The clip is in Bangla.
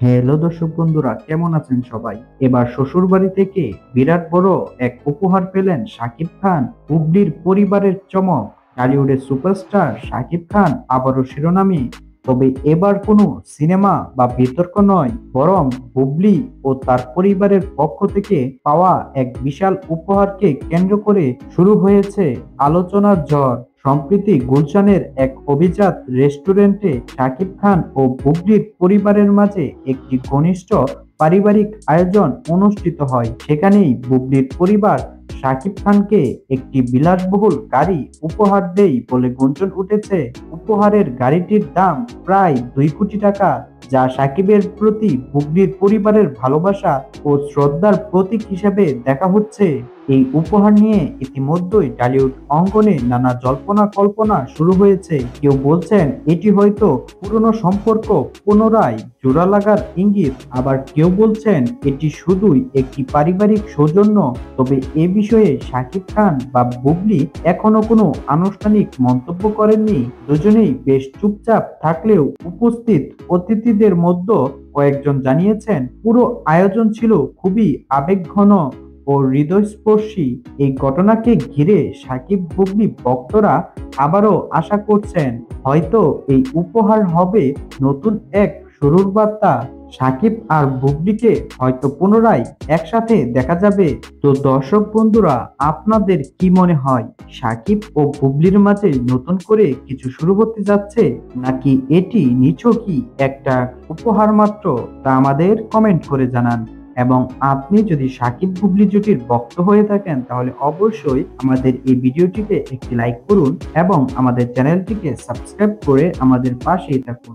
হ্যালো দর্শক বন্ধুরা, কেমন আছেন সবাই? এবার শ্বশুরবাড়ি থেকে বিরাট বড় এক উপহার পেলেন শাকিব খান। বুবলির পরিবারের চমক, টলিউডের সুপারস্টার শাকিব খান আবারও শিরোনামে। তবে এবার কোনো সিনেমা বা বিতর্ক নয়, বরং বুবলি ও তার পরিবারের পক্ষ থেকে পাওয়া এক বিশাল উপহারকে কেন্দ্র করে শুরু হয়েছে আলোচনার ঝড়। সম্প্রতি গুলশানের এক অভিজাত রেস্টুরেন্টে শাকিব খান ও বুবলির পরিবারের মাঝে একটি ঘনিষ্ঠ পারিবারিক আয়োজন অনুষ্ঠিত হয়। সেখানেই বুবলির পরিবার শাকিব খানকে একটি বিলাসবহুল গাড়ি উপহার দেয় বলে গুঞ্জন উঠেছে। উপহারের গাড়িটির দাম প্রায় 2 কোটি টাকা, যা শাকিবের প্রতি বুবলির পরিবারের ভালোবাসা ও শ্রদ্ধার প্রতীক হিসেবে দেখা হচ্ছে। এই উপহার নিয়ে ইতিমধ্যেই টলিউড অঙ্গনে নানা জল্পনা কল্পনা শুরু হয়েছে। কেউ বলছেন এটি হয়তো পুরনো সম্পর্ক পুনরায় জোড়া লাগার ইঙ্গিত, আবার কেউ বলছেন এটি শুধুই একটি পারিবারিক সৌজন্য। তবে এ বিষয়ে শাকিব খান বা বুবলি এখনো কোনো আনুষ্ঠানিক মন্তব্য করেননি। দুজনেই বেশ চুপচাপ থাকলেও উপস্থিত অতিথিদের মধ্যে কয়েকজন জানিয়েছেন পুরো আয়োজন ছিল খুবই আবেগঘন ও হৃদয়স্পর্শী। এই ঘটনাকে ঘিরে সাকিব বুবলি ভক্তরা আবারও আশা করছেন হয়তো এই উপহার হবে নতুন এক শুরুর বার্তা। সাকিব আর বুবলিকে হয়তো পুনরায় একসাথে দেখা যাবে। তো দর্শক বন্ধুরা, আপনাদের কি মনে হয়, সাকিব ও বুবলির মাঝে নতুন করে কিছু শুরু হতে যাচ্ছে, নাকি এটি নিছকই একটা উপহার মাত্র? তা আমাদের কমেন্ট করে জানান। এবং আপনি যদি সাকিব বুবলি জুটির ভক্ত হয়ে থাকেন তাহলে অবশ্যই আমাদের এই ভিডিওটিতে একটি লাইক করুন এবং আমাদের চ্যানেলটিকে সাবস্ক্রাইব করে আমাদের পাশেই থাকুন।